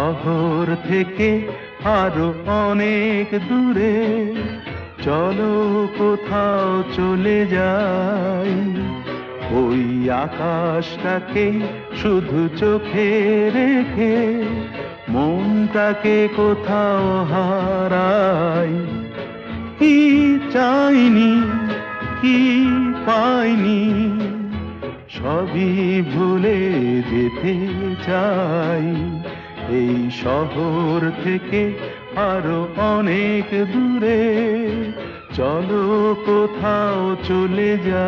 শহর থেকে আরো অনেক দূরে চলো কোথাও চলে যাই। ওই আকাশটাকে শুধু চোখে রেখে মনটাকে কোথাও হারাই। কি চাইনি, কি পাইনি, সবই ভুলে যেতে চাই। এই শহর থেকে আরো অনেক দূরে চলো কোথাও চলে যাই।